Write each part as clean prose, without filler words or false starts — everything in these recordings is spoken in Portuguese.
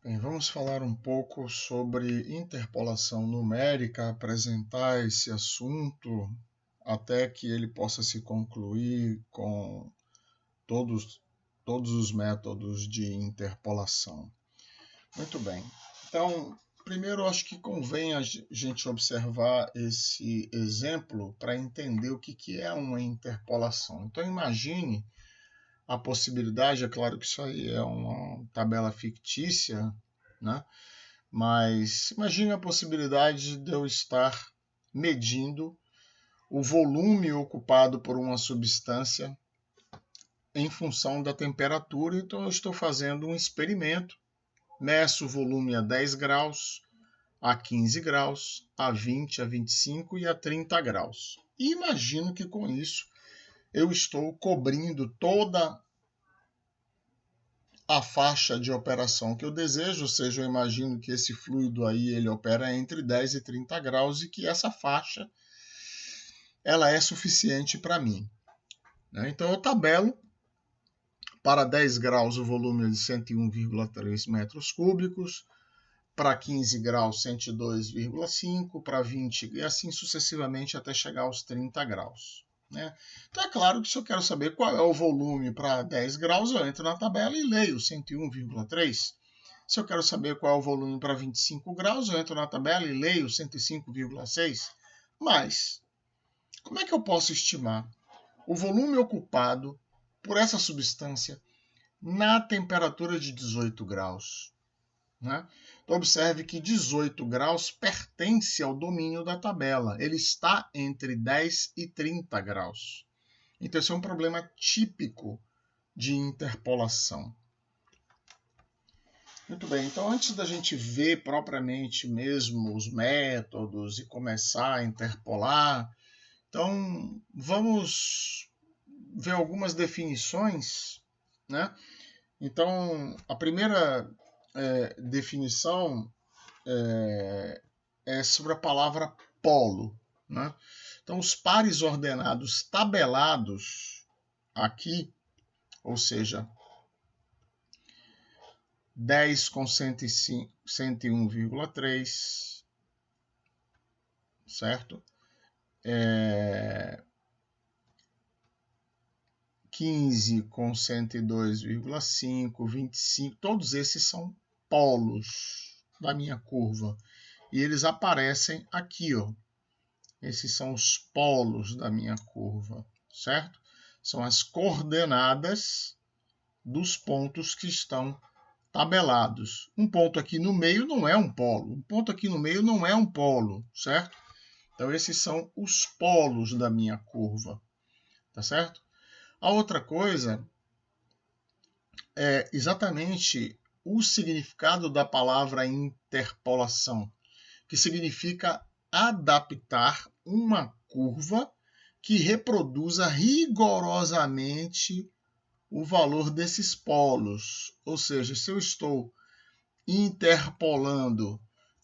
Bem, vamos falar um pouco sobre interpolação numérica, apresentar esse assunto até que ele possa se concluir com todos, todos os métodos de interpolação. Muito bem. Então, primeiro acho que convém a gente observar esse exemplo para entender o que é uma interpolação. Então, imagine a possibilidade, é claro que isso aí é uma tabela fictícia, né? Mas imagine a possibilidade de eu estar medindo o volume ocupado por uma substância em função da temperatura. Então, eu estou fazendo um experimento, meço o volume a 10 graus, a 15 graus, a 20, a 25 e a 30 graus. E imagino que com isso eu estou cobrindo toda a faixa de operação que eu desejo, ou seja, eu imagino que esse fluido aí ele opera entre 10 e 30 graus e que essa faixa ela é suficiente para mim. Então eu tabelo para 10 graus o volume é de 101,3 metros cúbicos, para 15 graus 102,5, para 20 e assim sucessivamente até chegar aos 30 graus. Então é claro que se eu quero saber qual é o volume para 10 graus, eu entro na tabela e leio 101,3. Se eu quero saber qual é o volume para 25 graus, eu entro na tabela e leio 105,6. Mas, como é que eu posso estimar o volume ocupado por essa substância na temperatura de 18 graus? Então, observe que 18 graus pertence ao domínio da tabela. Ele está entre 10 e 30 graus. Então, esse é um problema típico de interpolação. Muito bem, então antes da gente ver propriamente mesmo os métodos e começar a interpolar, então vamos ver algumas definições, né? Então, a primeira definição é sobre a palavra polo, né? Então, os pares ordenados tabelados aqui, ou seja, 10 com 101,3, certo? 15 com 102,5, 25, todos esses são polos da minha curva. E eles aparecem aqui, ó. Esses são os polos da minha curva, certo? São as coordenadas dos pontos que estão tabelados. Um ponto aqui no meio não é um polo. Um ponto aqui no meio não é um polo, certo? Então, esses são os polos da minha curva, tá certo? A outra coisa é exatamente o significado da palavra interpolação, que significa adaptar uma curva que reproduza rigorosamente o valor desses polos. Ou seja, se eu estou interpolando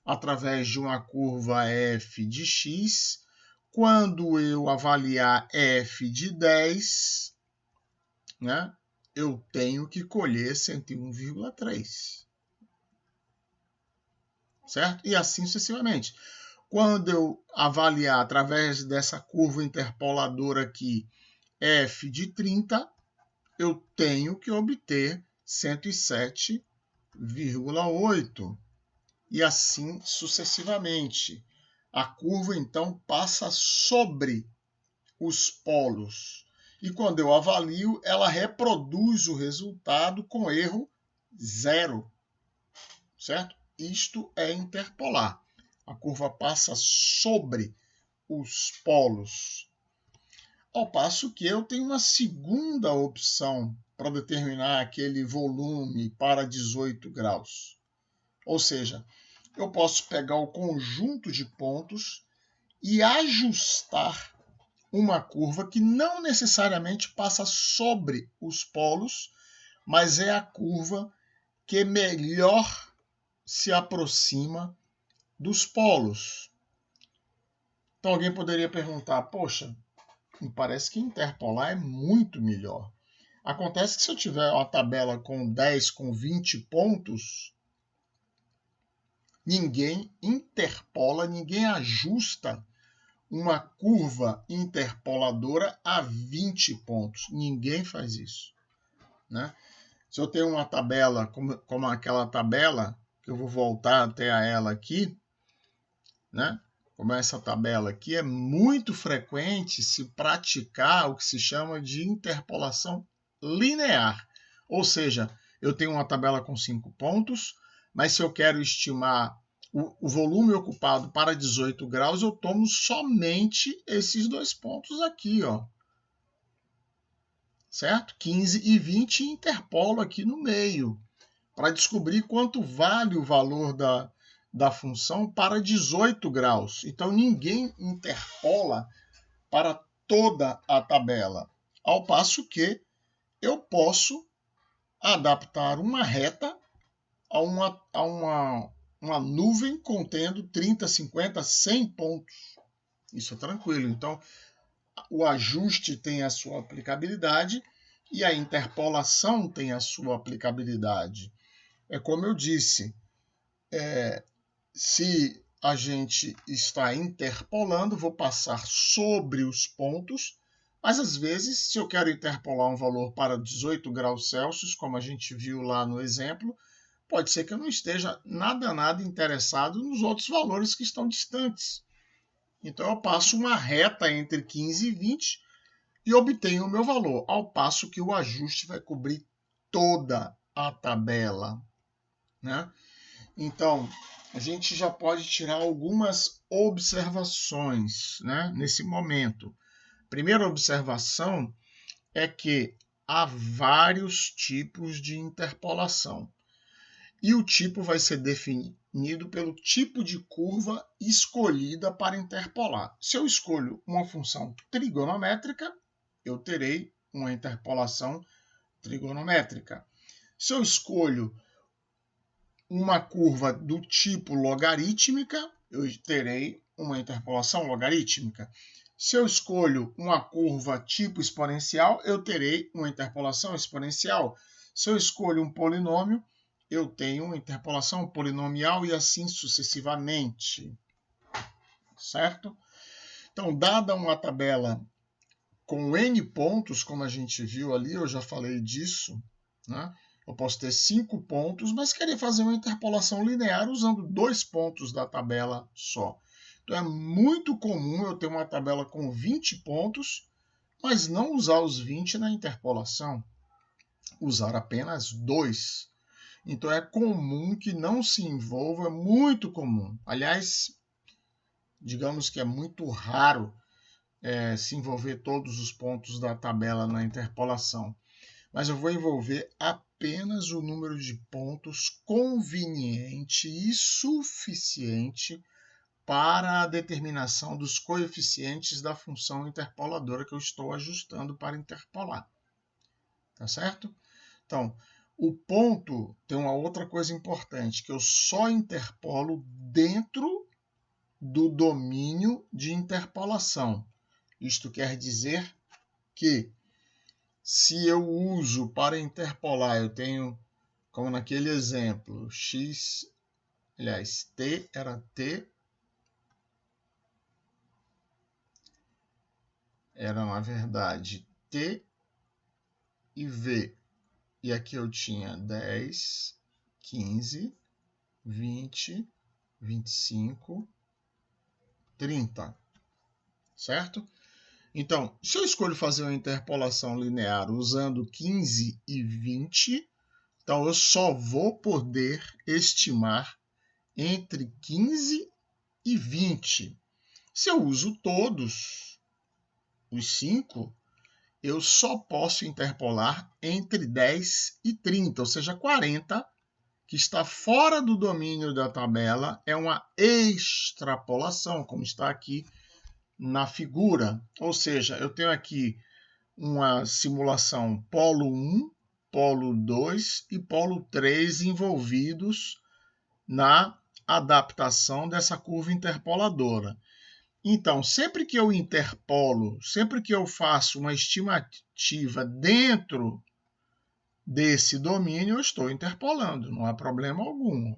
através de uma curva f de x, quando eu avaliar f de 10, né, eu tenho que colher 101,3. Certo? E assim sucessivamente. Quando eu avaliar através dessa curva interpoladora aqui f de 30, eu tenho que obter 107,8. E assim sucessivamente. A curva, então, passa sobre os polos. E quando eu avalio, ela reproduz o resultado com erro zero. Certo? Isto é interpolar. A curva passa sobre os polos. Ao passo que eu tenho uma segunda opção para determinar aquele volume para 18 graus. Ou seja, eu posso pegar o conjunto de pontos e ajustar uma curva que não necessariamente passa sobre os polos, mas é a curva que melhor se aproxima dos polos. Então alguém poderia perguntar, poxa, me parece que interpolar é muito melhor. Acontece que se eu tiver uma tabela com 10, com 20 pontos, Ninguém interpola, ninguém ajusta uma curva interpoladora a 20 pontos. Ninguém faz isso, né? Se eu tenho uma tabela, como aquela tabela, que eu vou voltar até a ela aqui, né? Como essa tabela aqui, é muito frequente se praticar o que se chama de interpolação linear. Ou seja, eu tenho uma tabela com 5 pontos, mas se eu quero estimar o volume ocupado para 18 graus, eu tomo somente esses 2 pontos aqui, ó. Certo? 15 e 20 e interpolo aqui no meio, para descobrir quanto vale o valor da função para 18 graus. Então, ninguém interpola para toda a tabela, ao passo que eu posso adaptar uma reta a uma nuvem contendo 30, 50, 100 pontos. Isso é tranquilo. Então, o ajuste tem a sua aplicabilidade e a interpolação tem a sua aplicabilidade. É como eu disse, se a gente está interpolando, vou passar sobre os pontos, mas às vezes, se eu quero interpolar um valor para 18 graus Celsius, como a gente viu lá no exemplo, pode ser que eu não esteja nada interessado nos outros valores que estão distantes. Então eu passo uma reta entre 15 e 20 e obtenho o meu valor, ao passo que o ajuste vai cobrir toda a tabela, né? Então, a gente já pode tirar algumas observações, né, nesse momento. Primeira observação é que há vários tipos de interpolação. E o tipo vai ser definido pelo tipo de curva escolhida para interpolar. Se eu escolho uma função trigonométrica, eu terei uma interpolação trigonométrica. Se eu escolho uma curva do tipo logarítmica, eu terei uma interpolação logarítmica. Se eu escolho uma curva tipo exponencial, eu terei uma interpolação exponencial. Se eu escolho um polinômio, eu tenho uma interpolação polinomial e assim sucessivamente. Certo? Então, dada uma tabela com N pontos, como a gente viu ali, eu já falei disso, né? Eu posso ter 5 pontos, mas querer fazer uma interpolação linear usando 2 pontos da tabela só. Então é muito comum eu ter uma tabela com 20 pontos, mas não usar os 20 na interpolação, usar apenas 2. Então é comum que não se envolva, é muito comum. Aliás, digamos que é muito raro se envolver todos os pontos da tabela na interpolação. Mas eu vou envolver apenas o número de pontos conveniente e suficiente para a determinação dos coeficientes da função interpoladora que eu estou ajustando para interpolar. Tá certo? Então, o ponto tem uma outra coisa importante, que eu só interpolo dentro do domínio de interpolação. Isto quer dizer que se eu uso para interpolar, eu tenho, como naquele exemplo, x, aliás, t era t, era na verdade t e v. E aqui eu tinha 10, 15, 20, 25, 30, certo? Então, se eu escolho fazer uma interpolação linear usando 15 e 20, então eu só vou poder estimar entre 15 e 20. Se eu uso todos os 5, eu só posso interpolar entre 10 e 30, ou seja, 40, que está fora do domínio da tabela, é uma extrapolação, como está aqui na figura. Ou seja, eu tenho aqui uma simulação polo 1, polo 2 e polo 3 envolvidos na adaptação dessa curva interpoladora. Então, sempre que eu interpolo, sempre que eu faço uma estimativa dentro desse domínio, eu estou interpolando, não há problema algum.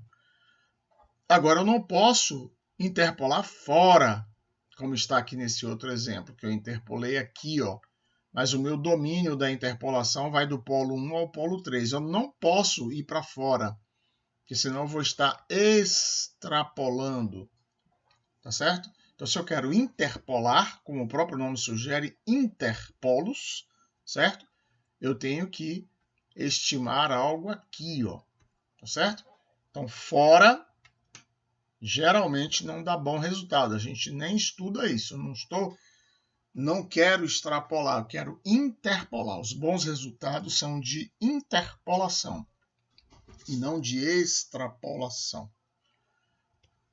Agora, eu não posso interpolar fora, como está aqui nesse outro exemplo, que eu interpolei aqui, ó. Mas o meu domínio da interpolação vai do polo 1 ao polo 3. Eu não posso ir para fora, porque senão eu vou estar extrapolando, tá certo? Então, se eu quero interpolar, como o próprio nome sugere, interpolos, certo? Eu tenho que estimar algo aqui, ó, tá certo? Então, fora geralmente não dá bom resultado. A gente nem estuda isso. Eu não quero extrapolar, eu quero interpolar. Os bons resultados são de interpolação e não de extrapolação,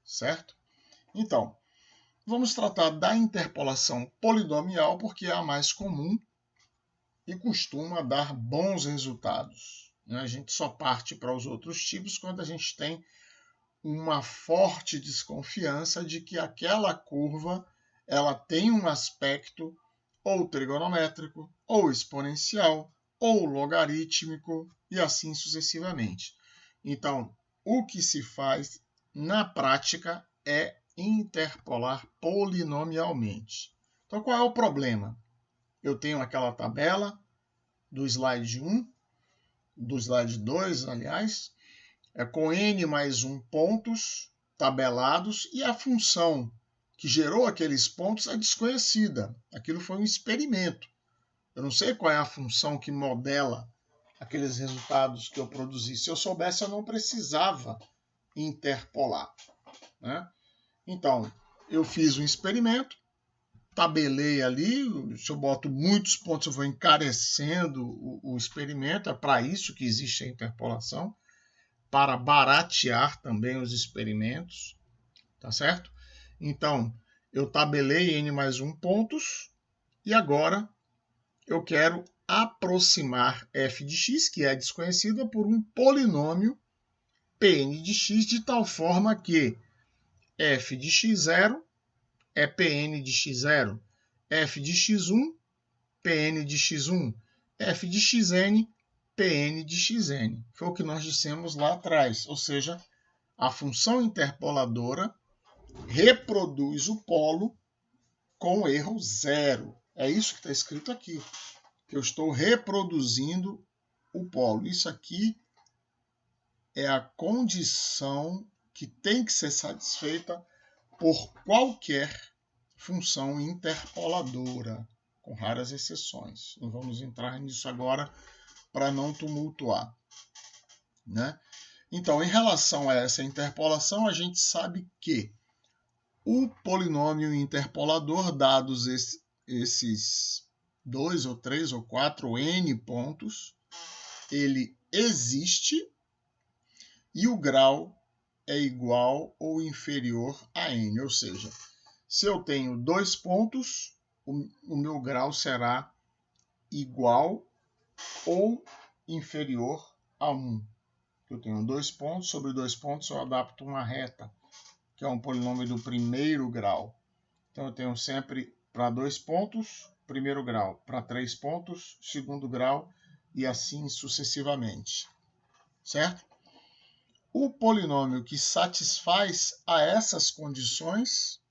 certo? Então, vamos tratar da interpolação polinomial porque é a mais comum e costuma dar bons resultados. A gente só parte para os outros tipos quando a gente tem uma forte desconfiança de que aquela curva ela tem um aspecto ou trigonométrico, ou exponencial, ou logarítmico, e assim sucessivamente. Então, o que se faz na prática é interpolar polinomialmente. Então, qual é o problema? Eu tenho aquela tabela do slide 1, do slide 2, aliás, com n mais 1 pontos tabelados e a função que gerou aqueles pontos é desconhecida. Aquilo foi um experimento. Eu não sei qual é a função que modela aqueles resultados que eu produzi. Se eu soubesse, eu não precisava interpolar, né? Então, eu fiz um experimento, tabelei ali, se eu boto muitos pontos, eu vou encarecendo o experimento, é para isso que existe a interpolação, para baratear também os experimentos, tá certo? Então, eu tabelei n mais 1 pontos e agora eu quero aproximar f de x, que é desconhecida, por um polinômio Pn de x, de tal forma que f de x0 é Pn de x0, f de x1, Pn de x1, f de xn, Pn de xn. Foi o que nós dissemos lá atrás, ou seja, a função interpoladora reproduz o polo com erro zero. É isso que está escrito aqui, que eu estou reproduzindo o polo. Isso aqui é a condição que tem que ser satisfeita por qualquer função interpoladora, com raras exceções. Não vamos entrar nisso agora para não tumultuar, né? Então, em relação a essa interpolação, a gente sabe que o polinômio interpolador, dados esses 2 ou 3 ou 4 ou n pontos, ele existe e o grau é igual ou inferior a n. Ou seja, se eu tenho 2 pontos, o meu grau será igual ou inferior a 1. Eu tenho 2 pontos, sobre 2 pontos eu adapto uma reta, que é um polinômio do primeiro grau. Então, eu tenho sempre para 2 pontos, primeiro grau, para 3 pontos, segundo grau, e assim sucessivamente, certo? O polinômio que satisfaz a essas condições,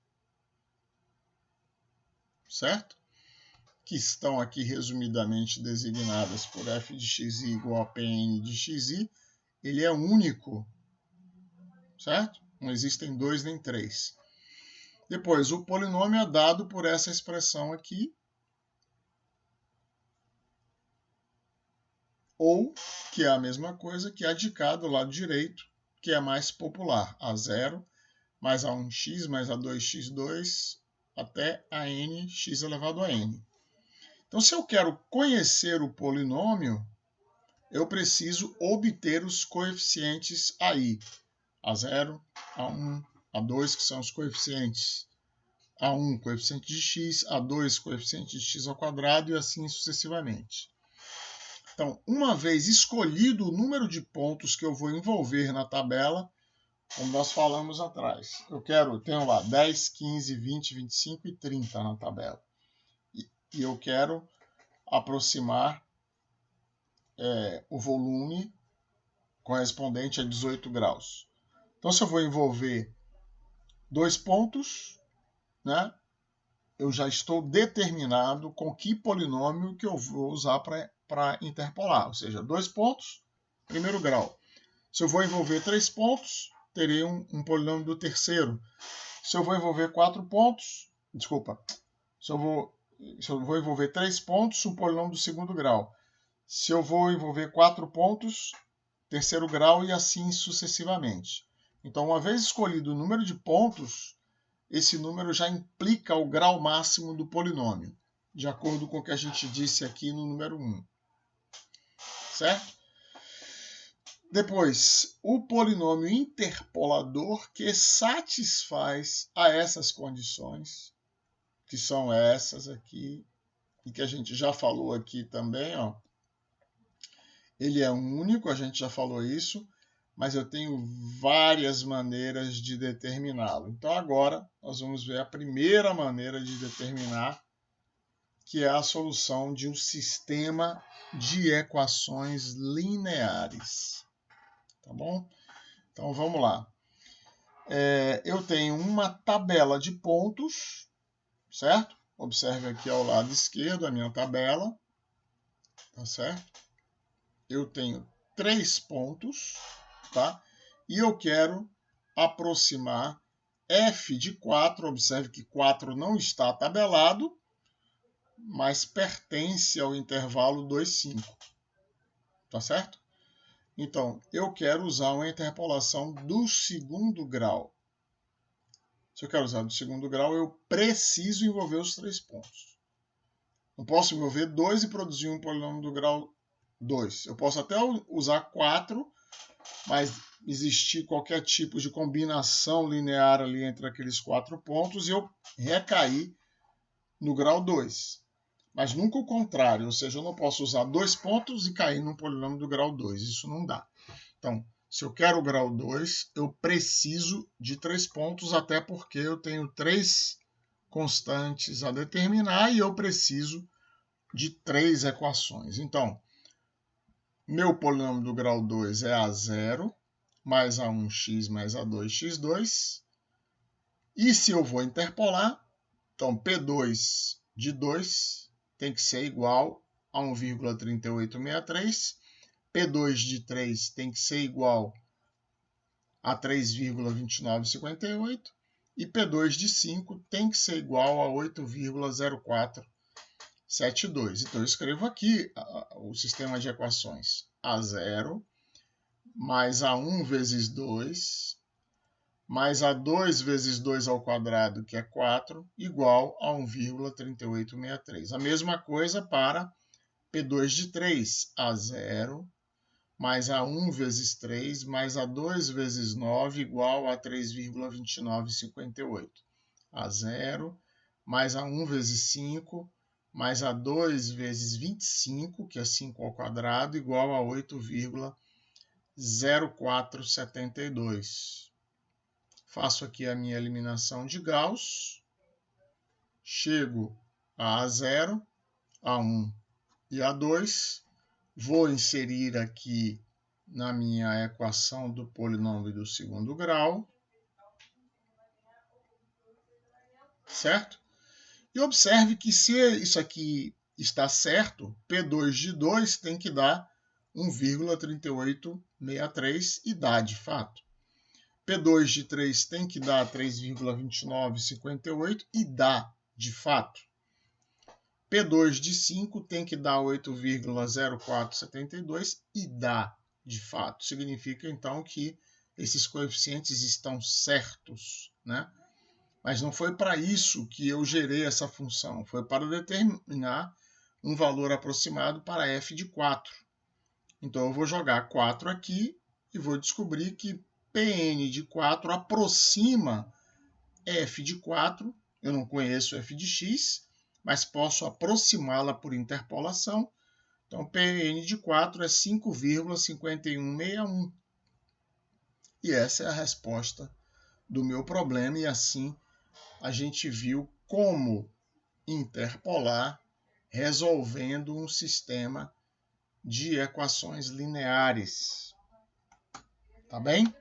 certo? Que estão aqui resumidamente designadas por f de xi igual a Pn de xi, ele é único, certo? Não existem 2 nem 3. Depois, o polinômio é dado por essa expressão aqui, ou, que é a mesma coisa, que a de cá do lado direito, que é mais popular, a0 mais a1x mais a2x2 até a n, x elevado a n. Então, se eu quero conhecer o polinômio, eu preciso obter os coeficientes aí, a0, a1, a2, que são os coeficientes, a1, coeficiente de x, a2, coeficiente de x ao quadrado, e assim sucessivamente. Então, uma vez escolhido o número de pontos que eu vou envolver na tabela, como nós falamos atrás, tenho lá 10, 15, 20, 25 e 30 na tabela. E eu quero aproximar o volume correspondente a 18 graus. Então, se eu vou envolver 2 pontos, né, eu já estou determinado com que polinômio que eu vou usar para interpolar. Ou seja, 2 pontos, primeiro grau. Se eu vou envolver 3 pontos, terei um polinômio do terceiro. Se eu vou envolver 4 pontos, desculpa, se eu vou envolver 3 pontos, um polinômio do segundo grau. Se eu vou envolver 4 pontos, terceiro grau e assim sucessivamente. Então, uma vez escolhido o número de pontos, esse número já implica o grau máximo do polinômio, de acordo com o que a gente disse aqui no número 1. Certo? Depois, o polinômio interpolador que satisfaz a essas condições, que são essas aqui, e que a gente já falou aqui também, ó. Ele é único, a gente já falou isso, mas eu tenho várias maneiras de determiná-lo. Então agora nós vamos ver a primeira maneira de determinar, que é a solução de um sistema de equações lineares. Tá bom? Então vamos lá. Eu tenho uma tabela de pontos, certo? Observe aqui ao lado esquerdo a minha tabela, tá certo? Eu tenho 3 pontos, tá? E eu quero aproximar f de 4, observe que 4 não está tabelado, mas pertence ao intervalo 2, 5, tá certo? Então, eu quero usar uma interpolação do segundo grau. Se eu quero usar do segundo grau, eu preciso envolver os 3 pontos. Não posso envolver 2 e produzir um polinômio do grau 2. Eu posso até usar 4, mas existir qualquer tipo de combinação linear ali entre aqueles 4 pontos e eu recair no grau 2. Mas nunca o contrário, ou seja, eu não posso usar 2 pontos e cair num polinômio do grau 2. Isso não dá. Então, se eu quero o grau 2, eu preciso de 3 pontos, até porque eu tenho 3 constantes a determinar e eu preciso de 3 equações. Então, meu polinômio do grau 2 é A0 mais A1x mais A2x2. E se eu vou interpolar, então P2 de 2 tem que ser igual a 1,3863. P2 de 3 tem que ser igual a 3,2958. E P2 de 5 tem que ser igual a 8,0472. Então, eu escrevo aqui o sistema de equações. A0 mais A1 vezes 2, mais A2 vezes 2 ao quadrado, que é 4, igual a 1,3863. A mesma coisa para P2 de 3, A0 mais A1 vezes 3, mais A2 vezes 9, igual a 3,2958. A0 mais A1 vezes 5, mais A2 vezes 25, que é 5 ao quadrado, igual a 8,0472. Faço aqui a minha eliminação de Gauss, chego a A0, A1 e A2, vou inserir aqui na minha equação do polinômio do segundo grau, certo? E observe que se isso aqui está certo, P2 de 2 tem que dar 1,3863 e dá de fato. P2 de 3 tem que dar 3,2958 e dá de fato. P2 de 5 tem que dar 8,0472 e dá de fato. Significa então que esses coeficientes estão certos, né? Mas não foi para isso que eu gerei essa função, foi para determinar um valor aproximado para f de 4. Então eu vou jogar 4 aqui e vou descobrir que Pn de 4 aproxima f de 4, eu não conheço f de x, mas posso aproximá-la por interpolação. Então, Pn de 4 é 5,5161. E essa é a resposta do meu problema, e assim a gente viu como interpolar resolvendo um sistema de equações lineares. Tá bem?